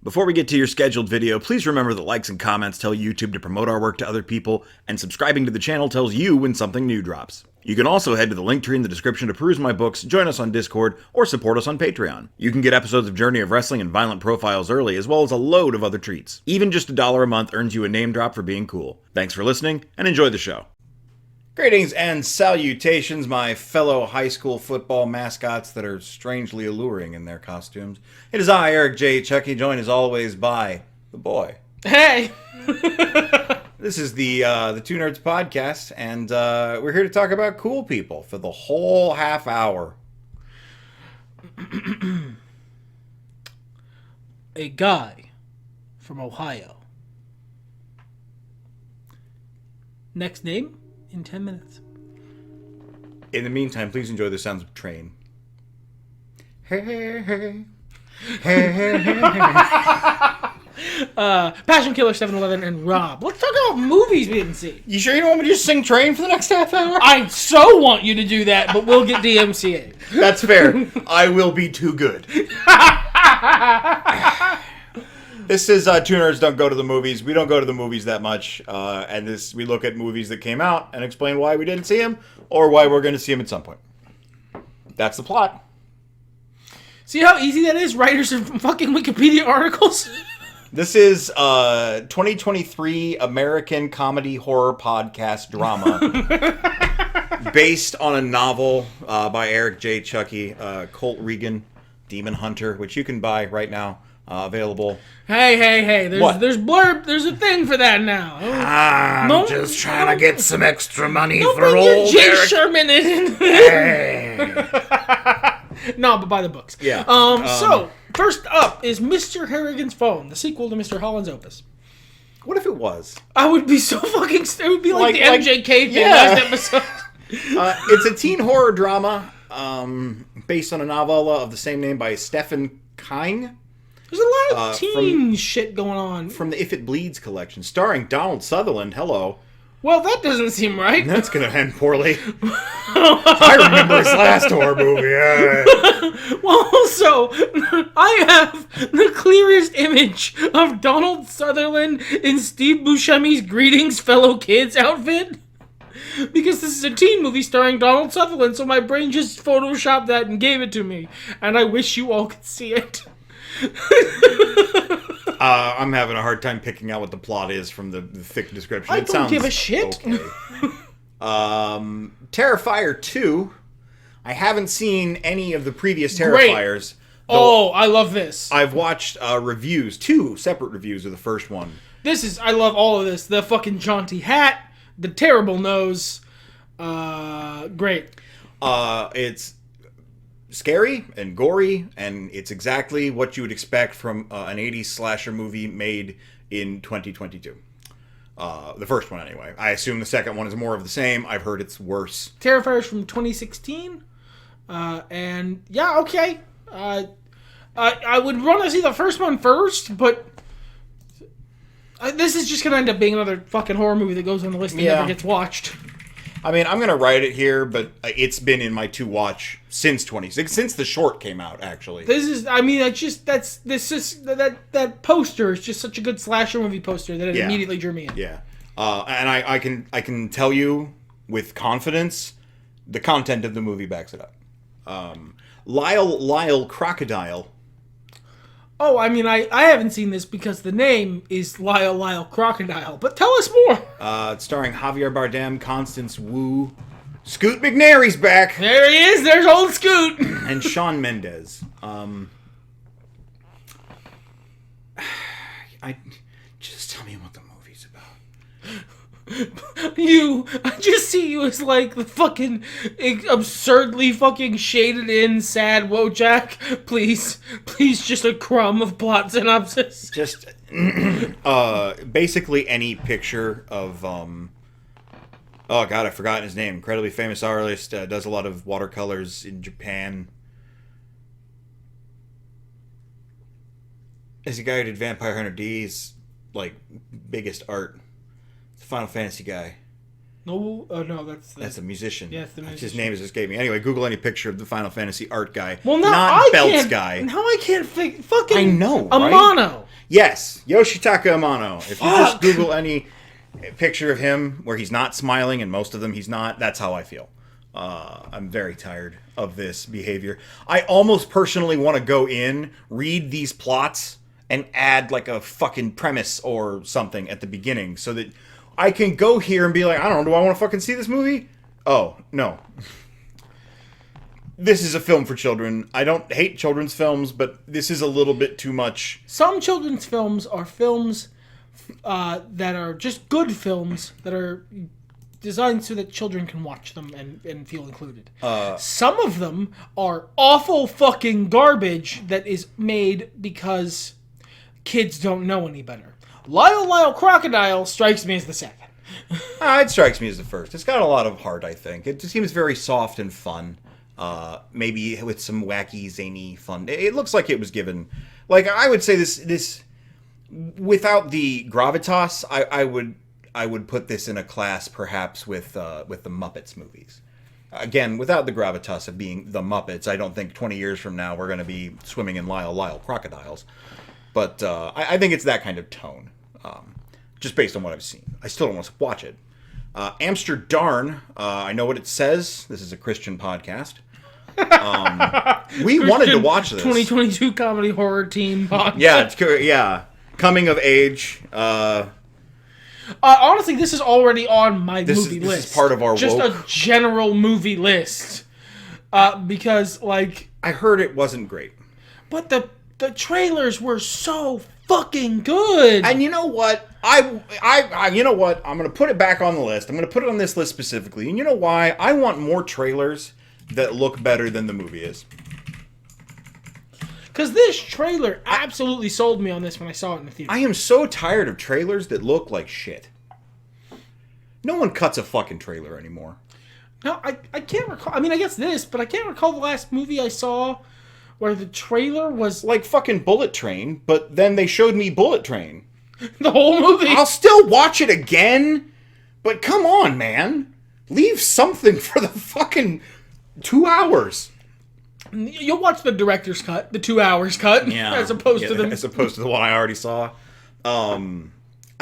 Before we get to your scheduled video, please remember that likes and comments tell YouTube to promote our work to other people, and subscribing to the channel tells you when something new drops. You can also head to the link tree in the description to peruse my books, join us on Discord, or support us on Patreon. You can get episodes of Journey of Wrestling and Violent Profiles early, as well as a load of other treats. Even just $1 a month earns you a name drop for being cool. Thanks for listening, and enjoy the show. Greetings and salutations, my fellow high school football mascots that are strangely alluring in their costumes. It is I, Eric J. Chucky, joined as always by the boy. Hey! This is the Two Nerds Podcast, and we're here to talk about cool people for the whole half hour. A guy from Ohio. Next name in 10 minutes. In the meantime, please enjoy the sounds of train. Hey, hey, hey. Hey, hey, hey. Passion Killer 7-Eleven and Rob. Let's talk about movies we didn't see. You sure you don't want me to just sing Train for the next half hour? I so want you to do that, but we'll get DMCA. That's fair. I will be too good. This is Two Nerds Don't Go to the Movies. We don't go to the movies that much, and we look at movies that came out and explain why we didn't see them, or why we're going to see them at some point. That's the plot. See how easy that is? Writers of fucking Wikipedia articles? This is 2023 American comedy horror podcast drama based on a novel by Eric J. Chucky, COLT REGAN, Demon Hunter, which you can buy right now, available. Hey, there's blurb, there's a thing for that now. I'm just trying to get some extra money don't for bring old your Jay Eric. Sherman in. Hey. No, but buy the books. Yeah. So, first up is Mr. Harrigan's Phone, the sequel to Mr. Holland's Opus. What if it was? I would be so fucking... It would be like the MJK thing yeah. last episode. It's a teen horror drama based on a novella of the same name by Stephen King. There's a lot of teen shit going on. From the If It Bleeds collection, starring Donald Sutherland. Hello. Well, that doesn't seem right. That's going to end poorly. I remember his last horror movie. Well, also, I have the clearest image of Donald Sutherland in Steve Buscemi's Greetings, Fellow Kids outfit. Because this is a teen movie starring Donald Sutherland, so my brain just photoshopped that and gave it to me. And I wish you all could see it. I'm having a hard time picking out what the plot is from the thick description. I don't give a shit. Okay. Terrifier 2. I haven't seen any of the previous Terrifiers. Oh, I love this. I've watched reviews, 2 separate reviews of the first one. I love all of this. The fucking jaunty hat, the terrible nose. Great. It's scary and gory, and it's exactly what you would expect from an 80s slasher movie made in 2022. The first one, anyway. I assume the second one is more of the same. I've heard it's worse. Terrifiers from 2016. And, yeah, okay. I would want to see the first one first, but this is just going to end up being another fucking horror movie that goes on the list and never gets watched. I mean, I'm going to write it here, but it's been in my to-watch since since the short came out, actually. That poster is just such a good slasher movie poster that it immediately drew me in. Yeah. And I can tell you with confidence, the content of the movie backs it up. Lyle Crocodile. Oh, I mean, I haven't seen this because the name is Lyle Crocodile, but tell us more. It's starring Javier Bardem, Constance Wu, Scoot McNairy's back. There he is. There's old Scoot. And Shawn Mendes. Just tell me what the movie's about. I just see you as like the fucking absurdly fucking shaded in sad Wojak. Please, just a crumb of plot synopsis. Just basically any picture of oh god, I've forgotten his name. Incredibly famous artist, does a lot of watercolors in Japan. Is the guy who did Vampire Hunter D's like biggest art. Final Fantasy guy. No, no, that's a musician. Yeah, it's the musician. His name is escaping me. Anyway, Google any picture of the Final Fantasy art guy. Well, now not I Belts can't, guy. Now I can't fucking. I know, right? Amano. Yes, Yoshitaka Amano. If you just Google any picture of him where he's not smiling, and most of them he's not, that's how I feel. I'm very tired of this behavior. I almost personally want to go in, read these plots, and add like a fucking premise or something at the beginning so that I can go here and be like, I don't know, do I want to fucking see this movie? Oh, no. This is a film for children. I don't hate children's films, but this is a little bit too much. Some children's films are films that are just good films that are designed so that children can watch them and feel included. Some of them are awful fucking garbage that is made because kids don't know any better. Lyle Crocodile strikes me as the second. It strikes me as the first. It's got a lot of heart, I think. It just seems very soft and fun. Maybe with some wacky, zany fun. It looks like it was given... Like, I would say this without the gravitas, I would put this in a class perhaps with the Muppets movies. Again, without the gravitas of being the Muppets, I don't think 20 years from now we're going to be swimming in Lyle crocodiles. But I think it's that kind of tone, just based on what I've seen. I still don't want to watch it. Amsterdam, I know what it says. This is a Christian podcast. We wanted to watch this. 2022 comedy horror team podcast. Yeah. Coming of age. Honestly, this is already on my movie list. This is part of our just woke. A general movie list. Because, like... I heard it wasn't great. But the trailers were so fucking good. And you know what? You know what? I'm going to put it back on the list. I'm going to put it on this list specifically. And you know why? I want more trailers that look better than the movie is. Because this trailer absolutely sold me on this when I saw it in the theater. I am so tired of trailers that look like shit. No one cuts a fucking trailer anymore. No, I can't recall. I mean, I guess this, but I can't recall the last movie I saw where the trailer was... Like fucking Bullet Train, but then they showed me Bullet Train. The whole movie? I'll still watch it again, but come on, man. Leave something for the fucking 2 hours. You'll watch the director's cut, the 2 hours cut, as opposed to the one I already saw. I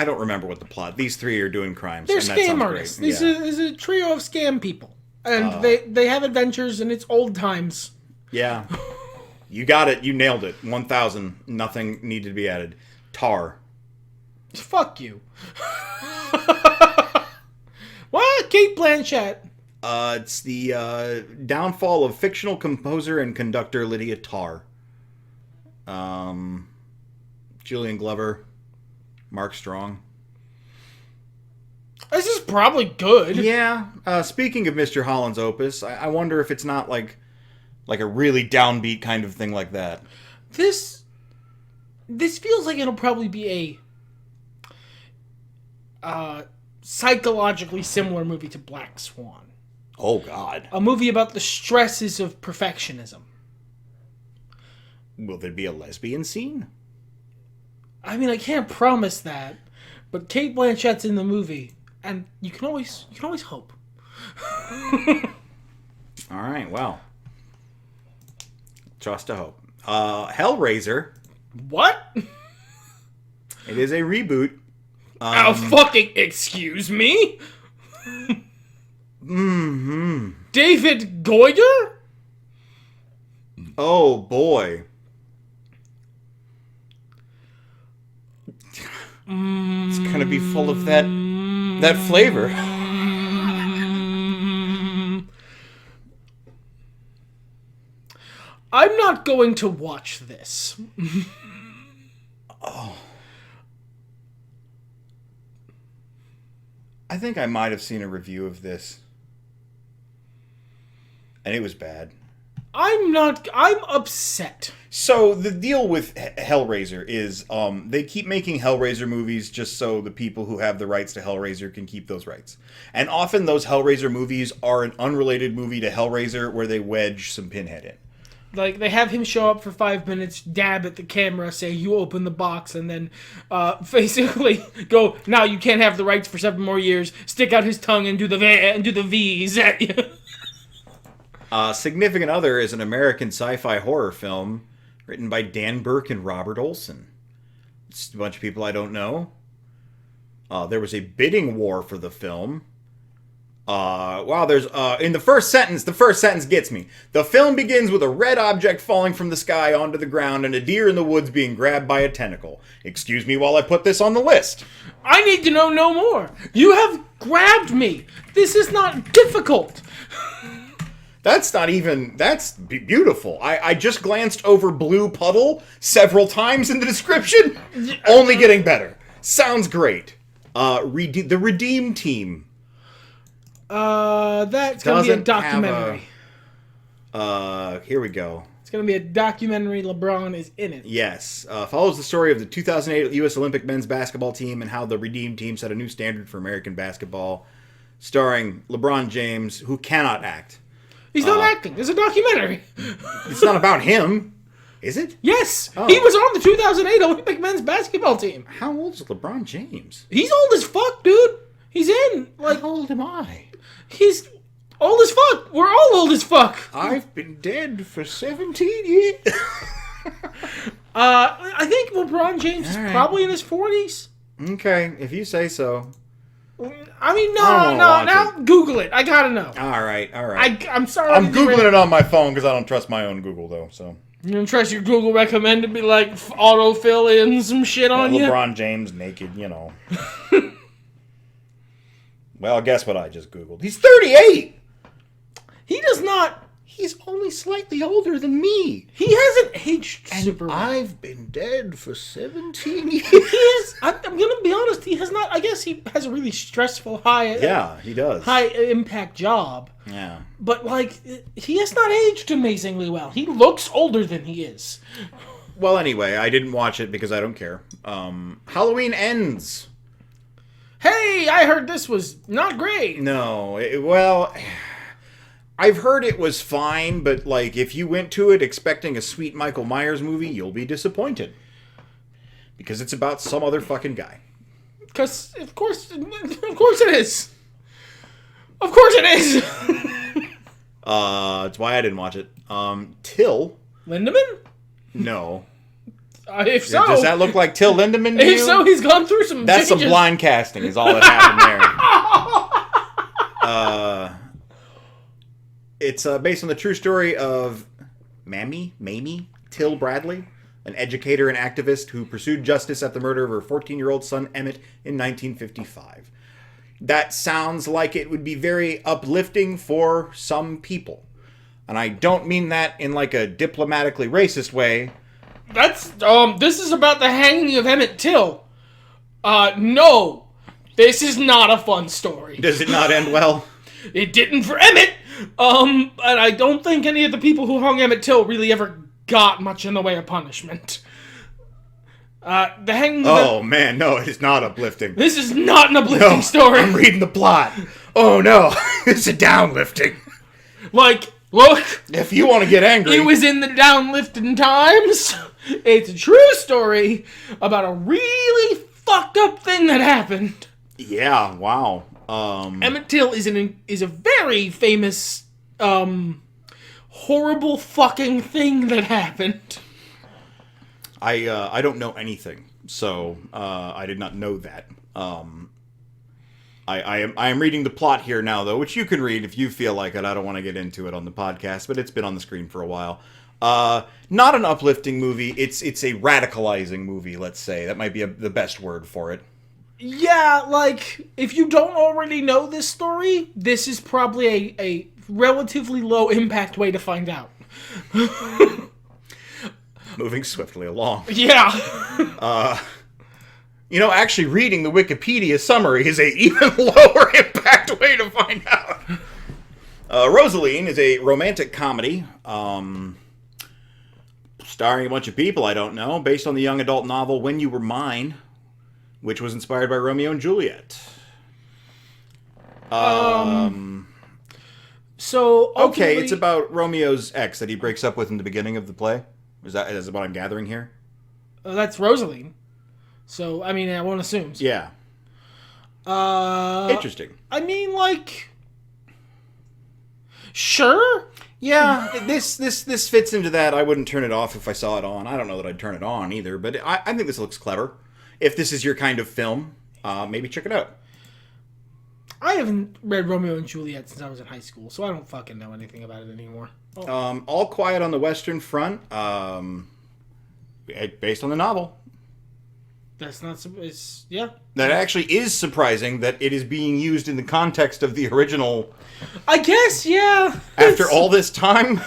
don't remember what the plot. These three are doing crimes. They're and that scam sounds artists. great. This is a trio of scam people, and they have adventures, and it's old times. Yeah, you got it. You nailed it. 1,000. Nothing needed to be added. Tar. Fuck you. What? Kate Blanchett. It's the downfall of fictional composer and conductor Lydia Tarr. Julian Glover, Mark Strong. This is probably good. Yeah. Speaking of Mr. Holland's opus, I wonder if it's not like a really downbeat kind of thing like that. This feels like it'll probably be a psychologically similar movie to Black Swan. Oh, God. A movie about the stresses of perfectionism. Will there be a lesbian scene? I mean, I can't promise that, but Kate Blanchett's in the movie, and you can always hope. All right, well. Trust to hope. Hellraiser. What? It is a reboot. Fucking excuse me? Mm-hmm. David Goyer? Oh, boy. It's gonna be full of that flavor. I'm not going to watch this. Oh. I think I might have seen a review of this. And it was bad. I'm upset. So the deal with Hellraiser is they keep making Hellraiser movies just so the people who have the rights to Hellraiser can keep those rights. And often those Hellraiser movies are an unrelated movie to Hellraiser where they wedge some Pinhead in. Like, they have him show up for 5 minutes, dab at the camera, say, you open the box, and then basically go, now you can't have the rights for 7 more years, stick out his tongue and do the V's at you. Significant Other is an American sci-fi horror film written by Dan Burke and Robert Olson. It's a bunch of people I don't know. There was a bidding war for the film. Wow, there's, in the first sentence gets me. The film begins with a red object falling from the sky onto the ground and a deer in the woods being grabbed by a tentacle. Excuse me while I put this on the list. I need to know no more. You have grabbed me. This is not difficult. That's beautiful. I just glanced over blue puddle several times in the description. Only getting better. Sounds great. The Redeem Team. That's gonna be a documentary. Here we go. It's gonna be a documentary. LeBron is in it. Yes. Follows the story of the 2008 U.S. Olympic men's basketball team and how the Redeem Team set a new standard for American basketball. Starring LeBron James, who cannot act. He's not acting. It's a documentary. It's not about him, is it? Yes. Oh. He was on the 2008 Olympic men's basketball team. How old is LeBron James? He's old as fuck, dude. He's in. Like, how old am I? He's old as fuck. We're all old as fuck. I've been dead for 17 years. I think LeBron James is probably in his 40s. Okay, if you say so. I mean, now Google it. I gotta know. All right. I'm sorry. I'm Googling it on my phone because I don't trust my own Google, though, so. You don't trust your Google recommend to be like auto-fill in some shit on you? LeBron James naked, you know. Well, guess what I just Googled? He's 38! He does not... He's only slightly older than me. He hasn't aged super well. I've been dead for 17 years. He is... I'm going to be honest, he has not... I guess he has a really stressful, he does. high-impact job. Yeah. But, like, he has not aged amazingly well. He looks older than he is. Well, anyway, I didn't watch it because I don't care. Halloween Ends. Hey, I heard this was not great. No, I've heard it was fine, but, like, if you went to it expecting a sweet Michael Myers movie, you'll be disappointed. Because it's about some other fucking guy. Because, of course it is. Of course it is. That's why I didn't watch it. Till. Lindemann? No. If so... Does that look like Till Lindemann to you? If so, he's gone through some That's changes. some blind casting is all that happened there. It's based on the true story of Mamie Till Bradley, an educator and activist who pursued justice at the murder of her 14-year-old son Emmett in 1955. That sounds like it would be very uplifting for some people. And I don't mean that in like a diplomatically racist way. That's, this is about the hanging of Emmett Till. No. This is not a fun story. Does it not end well? It didn't for Emmett. And I don't think any of the people who hung Emmett Till really ever got much in the way of punishment. The hanging of Oh, man, no, it's not uplifting. This is not an uplifting story. I'm reading the plot. Oh, no, it's a downlifting. Like, look. If you want to get angry. It was in the downlifting times. It's a true story about a really fucked up thing that happened. Yeah, wow. Emmett Till is a very famous, horrible fucking thing that happened. I don't know anything, so I did not know that. I am reading the plot here now, though, which you can read if you feel like it. I don't want to get into it on the podcast, but it's been on the screen for a while. Not an uplifting movie. It's a radicalizing movie, let's say. That might be the best word for it. Yeah, like, if you don't already know this story, this is probably a relatively low-impact way to find out. Moving swiftly along. Yeah. Actually reading the Wikipedia summary is a even lower impact way to find out. Rosaline is a romantic comedy, starring a bunch of people I don't know, based on the young adult novel When You Were Mine, which was inspired by Romeo and Juliet. So, okay, it's about Romeo's ex that he breaks up with in the beginning of the play. Is that what I'm gathering here? That's Rosaline. So, I mean, I won't assume. So. Yeah. Interesting. I mean, like, sure. Yeah, this fits into that. I wouldn't turn it off if I saw it on. I don't know that I'd turn it on either, but I think this looks clever. if this is your kind of film, maybe check it out. I haven't read Romeo and Juliet since I was in high school, so I don't fucking know anything about it anymore. Oh. All Quiet on the Western Front, based on the novel. That's not... yeah. That actually is surprising that it is being used in the context of the original. I guess, yeah. After all this time?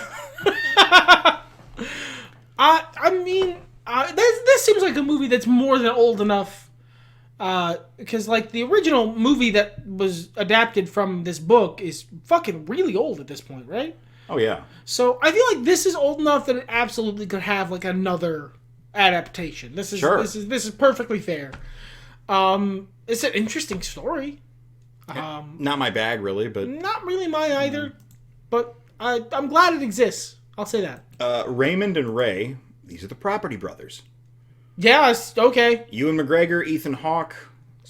I mean, this seems like a movie that's more than old enough. Because, like, the original movie that was adapted from this book is fucking really old at this point, right? Oh, yeah. So, I feel like this is old enough that it absolutely could have, like, another adaptation. This is this is perfectly fair. It's an interesting story. Not my bag, really, but... Not really mine either. But I'm glad it exists. I'll say that. Raymond and Ray, these are the Property Brothers. Yes, okay. Ewan McGregor, Ethan Hawke.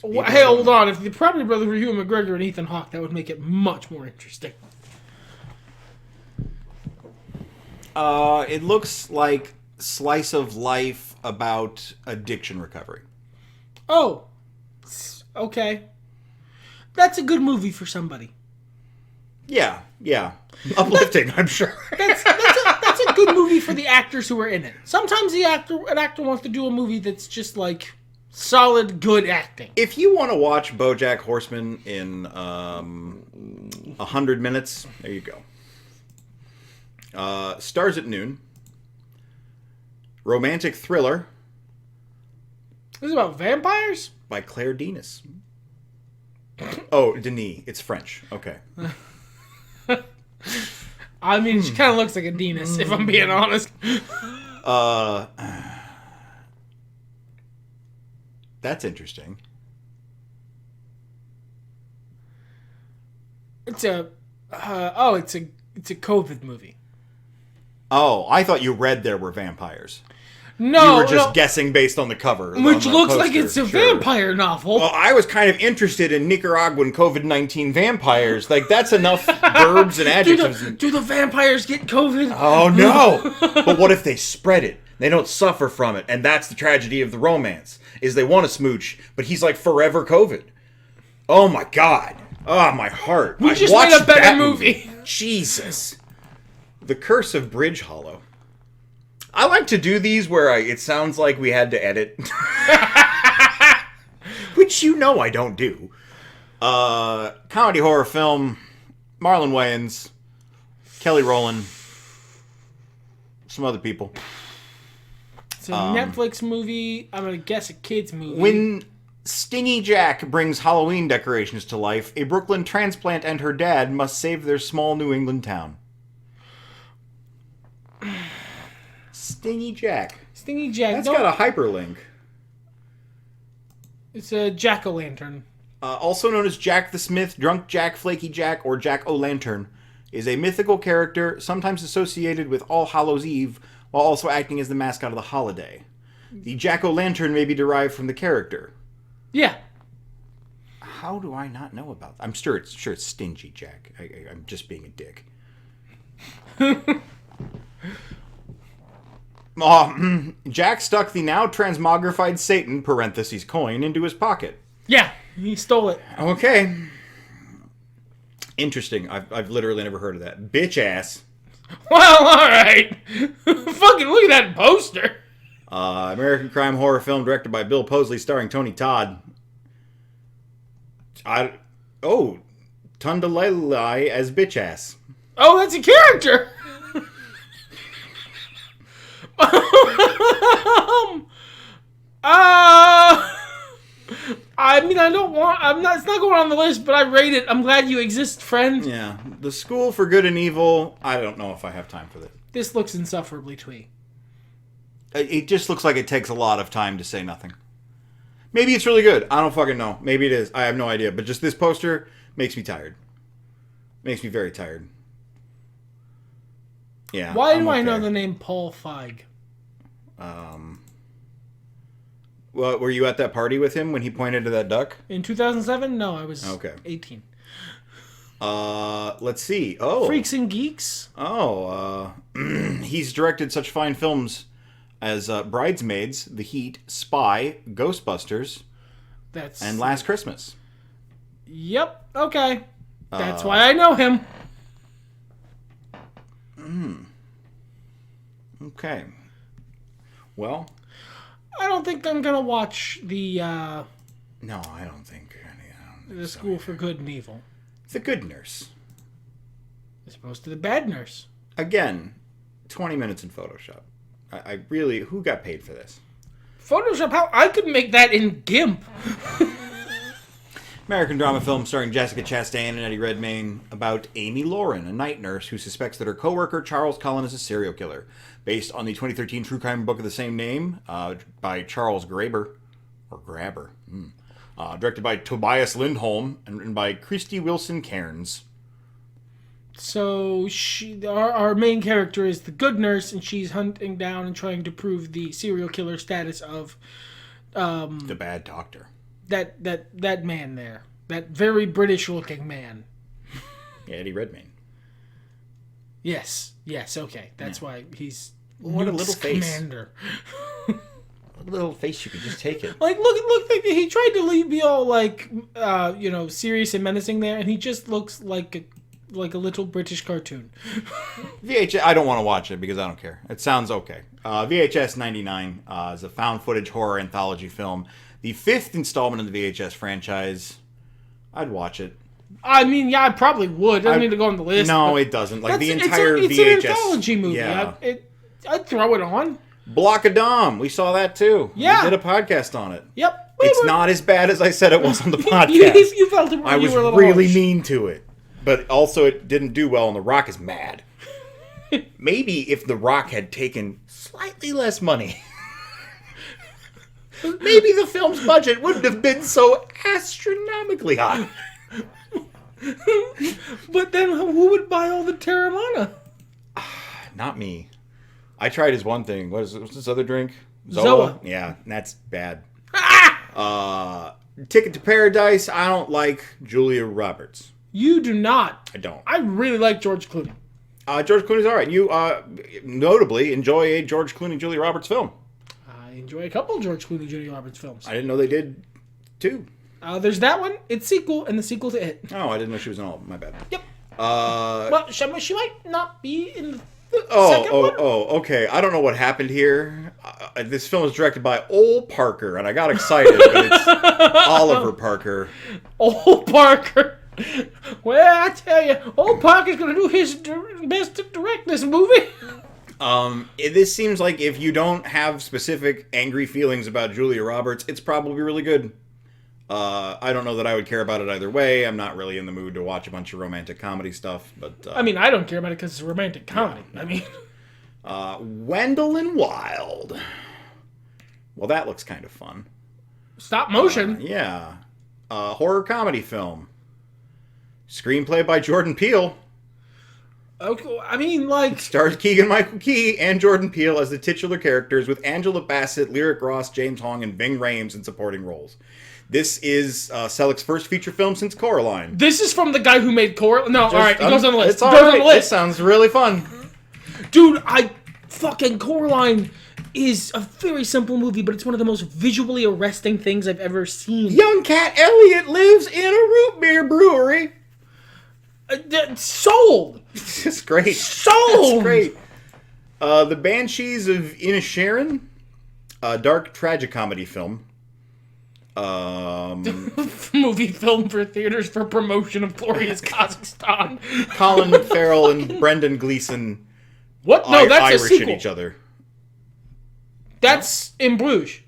Hey, hold on. If the Property Brothers were Ewan McGregor and Ethan Hawke, that would make it much more interesting. It looks like slice of life about addiction recovery. Oh, okay. That's a good movie for somebody. Yeah. Uplifting, I'm sure. That's a good movie for the actors who are in it. Sometimes an actor wants to do a movie that's just like solid, good acting. If you want to watch BoJack Horseman in 100 minutes, there you go. Stars at Noon. Romantic thriller. This is about vampires? By Claire Denis. Oh, Denis. It's French. Okay. I mean, she kind of looks like a Denis, if I'm being honest. That's interesting. It's a COVID movie. Oh, I thought you read there were vampires. No, you were just guessing based on the cover. Which looks like it's a vampire novel. Well, I was kind of interested in Nicaraguan COVID-19 vampires. Like, that's enough verbs and adjectives. Do the vampires get COVID? Oh, no. But what if they spread it? They don't suffer from it. And that's the tragedy of the romance, is they want to smooch, but he's like forever COVID. Oh, my God. Oh, my heart. We just made a better movie. Jesus. The Curse of Bridge Hollow. I like to do these where it sounds like we had to edit. Which you know I don't do. Comedy horror film. Marlon Wayans. Kelly Rowland. Some other people. It's a Netflix movie. I'm going to guess a kid's movie. When Stingy Jack brings Halloween decorations to life, a Brooklyn transplant and her dad must save their small New England town. Stingy Jack. Stingy Jack. That's got a hyperlink. It's a jack-o'-lantern. Also known as Jack the Smith, Drunk Jack, Flaky Jack, or Jack-o'-lantern, is a mythical character sometimes associated with All Hallows Eve, while also acting as the mascot of the holiday. The Jack-o'-lantern may be derived from the character. Yeah. How do I not know about that? I'm sure it's Stingy Jack. I'm just being a dick. Jack stuck the now transmogrified Satan (coin) into his pocket. Yeah, he stole it. Okay. Interesting. I've literally never heard of that. Bitch ass. Well, alright. Fucking look at that poster. American crime horror film directed by Bill Posley starring Tony Todd. Tundalelai as bitch ass. Oh, that's a character. I mean, it's not going on the list, but I rate it. I'm glad you exist, friend. Yeah. The School for Good and Evil. I don't know if I have time for this. This looks insufferably twee. It just looks like it takes a lot of time to say nothing. Maybe it's really good. I don't fucking know. Maybe it is. I have no idea. But just this poster makes me tired. Makes me very tired. Yeah. Why do I know the name Paul Feig? Well, were you at that party with him when he pointed to that duck? In 2007? No, I was 18. Let's see. Oh. Freaks and Geeks? Oh, he's directed such fine films as Bridesmaids, The Heat, Spy, Ghostbusters, and Last Christmas. Yep. Okay. That's why I know him. Okay. Well, I don't think I'm gonna watch the no, I don't think. the School for Good and Evil. The Good Nurse. As opposed to the Bad Nurse. Again, 20 minutes in Photoshop. I really... Who got paid for this? Photoshop? How? I could make that in GIMP. American drama film starring Jessica Chastain and Eddie Redmayne about Amy Lauren, a night nurse who suspects that her coworker Charles Cullen is a serial killer. Based on the 2013 true crime book of the same name by Charles Graeber. Or Grabber. Directed by Tobias Lindholm and written by Christy Wilson Cairns. So our main character is the good nurse, and she's hunting down and trying to prove the serial killer status of The Bad Doctor. That man there, that very British looking man. Yeah, Eddie Redmayne. Yes, okay, that's why he's what a little face. Commander. A little face, you could just take it. Like look, he tried to be all like serious and menacing there, and he just looks like a little British cartoon. VHS, I don't want to watch it because I don't care. It sounds okay. VHS 99 is a found footage horror anthology film. The 5th installment in the VHS franchise. I'd watch it. I mean, yeah, I probably would. I don't need to go on the list. No, it doesn't. Like the entire it's VHS. It's an anthology movie. Yeah. I'd throw it on. Block of Dom. We saw that too. Yeah. We did a podcast on it. Yep. It's not as bad as I said it was on the podcast. You felt it. I was really mean to it. But also it didn't do well and The Rock is mad. Maybe if The Rock had taken slightly less money... Maybe the film's budget wouldn't have been so astronomically high. But then who would buy all the Terramana? Not me. I tried his one thing. What's this other drink? Zoa. Yeah, that's bad. Ticket to Paradise. I don't like Julia Roberts. You do not. I don't. I really like George Clooney. George Clooney's all right. You notably enjoy a George Clooney, Julia Roberts film. I enjoy a couple of George Clooney, Julia Roberts films. I didn't know they did two. There's that one, its sequel, and the sequel to it. Oh, I didn't know she was in all of them. My bad. Yep. Well, she might not be in the second one. Okay. I don't know what happened here. This film is directed by Ol Parker, and I got excited, but it's Oliver Parker. Ol Parker. Well, I tell you, Ol Parker's going to do his best to direct this movie. This seems like if you don't have specific angry feelings about Julia Roberts, it's probably really good. I don't know that I would care about it either way. I'm not really in the mood to watch a bunch of romantic comedy stuff, but... I mean, I don't care about it because it's a romantic comedy. Yeah. I mean... Wendell and Wild. Well, that looks kind of fun. Stop motion. Yeah. Horror comedy film. Screenplay by Jordan Peele. Okay, I mean, like... Stars Keegan-Michael Key and Jordan Peele as the titular characters, with Angela Bassett, Lyric Ross, James Hong, and Ving Rhames in supporting roles. This is Selleck's first feature film since Coraline. This is from the guy who made Coraline? No, alright, it goes on the list. It's alright, it sounds really fun. Dude, fucking Coraline is a very simple movie, but it's one of the most visually arresting things I've ever seen. Young Cat Elliott lives in a root beer brewery. Sold! It's great. Sold! It's great. The Banshees of Inisherin, a dark tragicomedy film. Movie film for theaters for promotion of glorious Kazakhstan. Colin Farrell and Brendan Gleeson. What? No, that's Irish a sequel. at each other. That's in Bruges.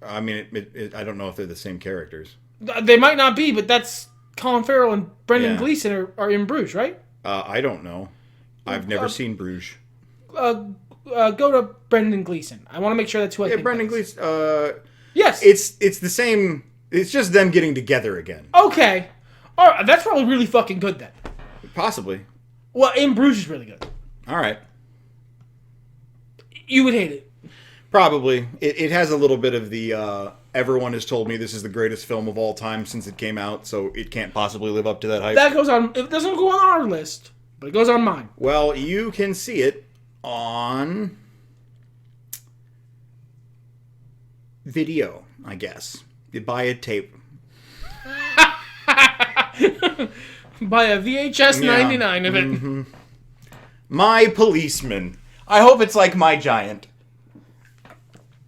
I mean, I don't know if they're the same characters. They might not be, but that's Colin Farrell and Brendan Gleeson are in Bruges, right? I don't know. I've never seen Bruges. Go to Brendan Gleeson. I want to make sure that's who I think. Yeah, Brendan Gleeson. Yes. It's the same. It's just them getting together again. Okay. All right, that's probably really fucking good then. Possibly. Well, In Bruges is really good. All right. You would hate it. Probably. It has a little bit of the everyone has told me this is the greatest film of all time since it came out, so it can't possibly live up to that hype. That goes on. It doesn't go on our list, but it goes on mine. Well, you can see it on video, I guess. You buy a tape. Buy a VHS 99 of it. Mm-hmm. My Policeman. I hope it's like My Giant.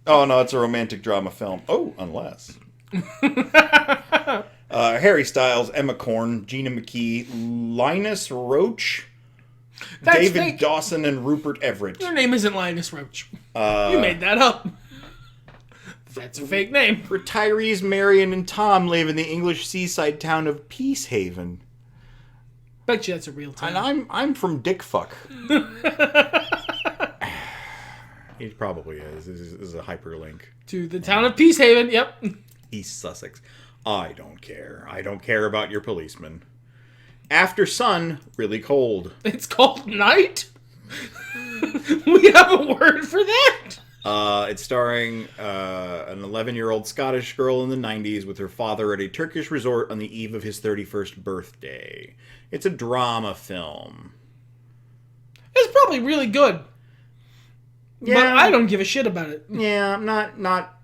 Oh, no, it's a romantic drama film. Oh, unless. Harry Styles, Emma Corrin, Gina McKee, Linus Roach, David fake. Dawson, and Rupert Everett. Your name isn't Linus Roach. You made that up. That's a fake name. Retirees Marion and Tom live in the English seaside town of Peacehaven. Bet you that's a real town. And I'm from Dickfuck. He probably is. This is a hyperlink. To the town of Peacehaven, yep. East Sussex. I don't care. I don't care about your policeman. After sun, really cold. It's called night? We have a word for that? It's starring an 11-year-old Scottish girl in the 90s with her father at a Turkish resort on the eve of his 31st birthday. It's a drama film. It's probably really good. Yeah. But I don't give a shit about it. Yeah, I'm not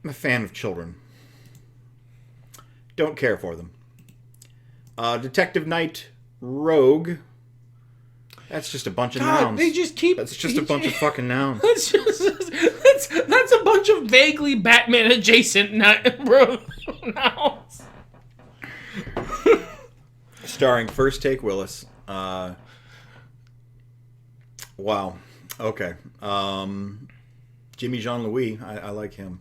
a fan of children. Don't care for them. Detective Knight Rogue. That's just a bunch of nouns. They just keep... That's just a bunch of fucking nouns. That's a bunch of vaguely Batman adjacent nouns. Starring First Take Willis. Wow. Okay. Jimmy Jean-Louis. I like him.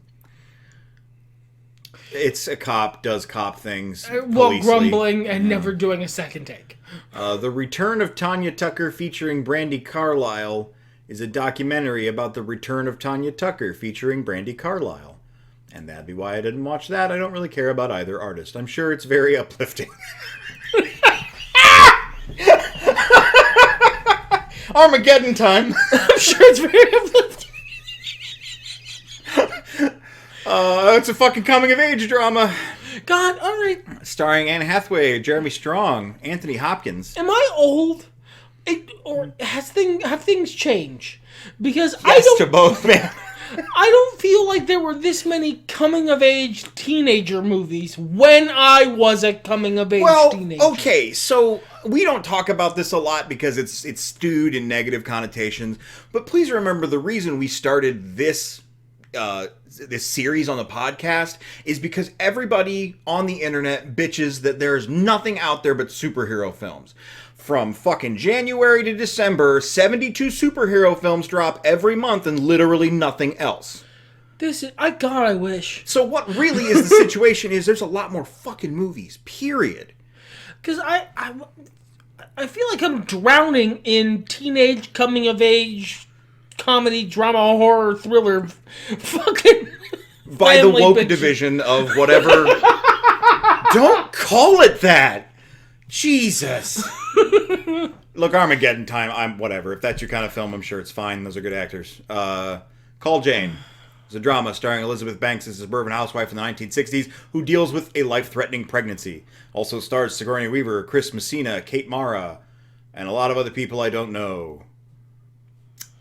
It's a cop, does cop things. While grumbling and never doing a second take. The Return of Tanya Tucker featuring Brandi Carlile is a documentary about the return of Tanya Tucker featuring Brandi Carlile. And that'd be why I didn't watch that. I don't really care about either artist. I'm sure it's very uplifting. Armageddon time. I'm sure it's very uplifting. It's a fucking coming-of-age drama. God, alright. Starring Anne Hathaway, Jeremy Strong, Anthony Hopkins. Am I old? Or have things changed? Because Yes to both, man. I don't feel like there were this many coming-of-age teenager movies when I was a coming-of-age teenager. Well, okay, so we don't talk about this a lot because it's stewed in negative connotations. But please remember the reason we started this series on the podcast is because everybody on the internet bitches that there's nothing out there but superhero films. From fucking January to December, 72 superhero films drop every month and literally nothing else. I wish. So what really is the situation is there's a lot more fucking movies, period. Because I feel like I'm drowning in teenage coming-of-age comedy, drama, horror, thriller, fucking by the woke bitch. division of whatever. Don't call it that. Jesus. Look, Armageddon time. Whatever. If that's your kind of film, I'm sure it's fine. Those are good actors. Call Jane. It's a drama starring Elizabeth Banks as a suburban housewife in the 1960s who deals with a life-threatening pregnancy. Also stars Sigourney Weaver, Chris Messina, Kate Mara, and a lot of other people I don't know.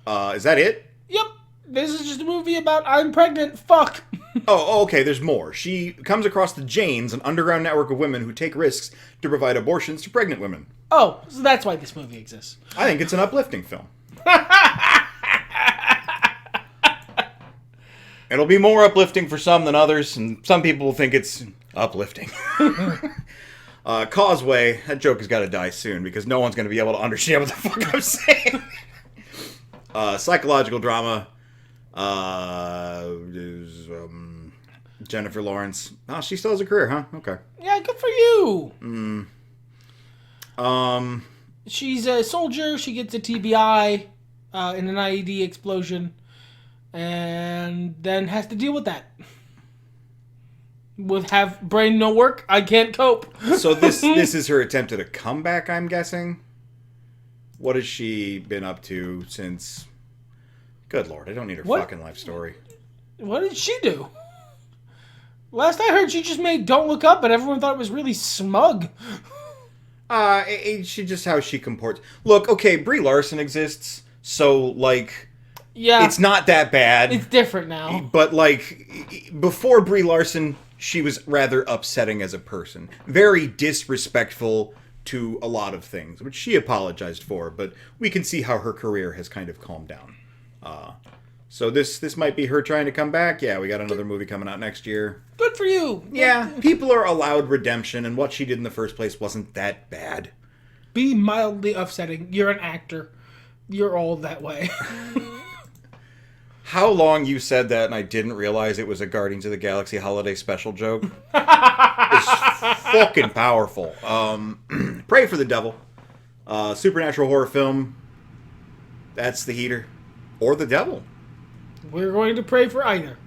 Is that it? Yep. This is just a movie about I'm pregnant. Fuck. Oh, okay, there's more. She comes across the Janes, an underground network of women who take risks to provide abortions to pregnant women. Oh, so that's why this movie exists. I think it's an uplifting film. It'll be more uplifting for some than others, and some people will think it's uplifting. Causeway, that joke has got to die soon, because no one's going to be able to understand what the fuck I'm saying. Psychological drama. Jennifer Lawrence. Oh, she still has a career, huh? Okay. Yeah, good for you. She's a soldier. She gets a TBI in an IED explosion, and then has to deal with that. With have brain no work, I can't cope. So this is her attempt at a comeback, I'm guessing. What has she been up to since? Good Lord, I don't need her fucking life story. What did she do? Last I heard, she just made Don't Look Up, but everyone thought it was really smug. She just how she comports. Look, okay, Brie Larson exists, so like, Yeah. It's not that bad. It's different now. But, like, before Brie Larson, she was rather upsetting as a person. Very disrespectful to a lot of things, which she apologized for, but we can see how her career has kind of calmed down. So this might be her trying to come back. Yeah, we got another movie coming out next year. Good for you. Yeah, people are allowed redemption, and what she did in the first place wasn't that bad. Be mildly upsetting. You're an actor. You're all that way. How long you said that and I didn't realize it was a Guardians of the Galaxy holiday special joke is fucking powerful. Pray for the Devil. Supernatural horror film. That's the heater. Or the devil. We're going to pray for either.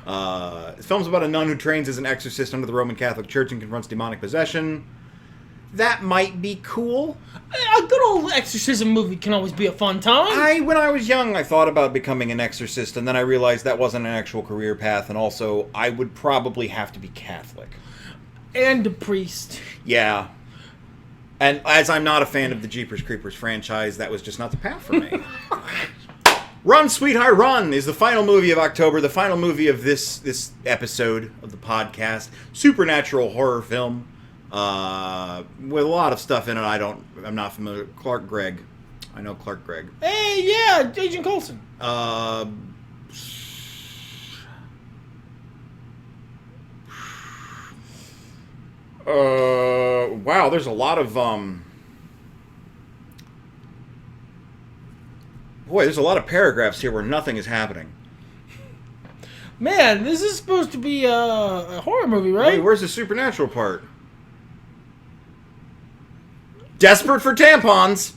The film's about a nun who trains as an exorcist under the Roman Catholic Church and confronts demonic possession. That might be cool. A good old exorcism movie can always be a fun time. When I was young, I thought about becoming an exorcist, and then I realized that wasn't an actual career path, and also I would probably have to be Catholic. And a priest. Yeah. And as I'm not a fan of the Jeepers Creepers franchise, that was just not the path for me. Run, Sweetheart, Run is the final movie of October, the final movie of this episode of the podcast. Supernatural horror film. With a lot of stuff in it I'm not familiar. Clark Gregg. I know Clark Gregg. Hey, yeah, Agent Coulson. Wow, there's a lot of, Boy, there's a lot of paragraphs here where nothing is happening. Man, this is supposed to be a horror movie, right? Wait, where's the supernatural part? Desperate for tampons.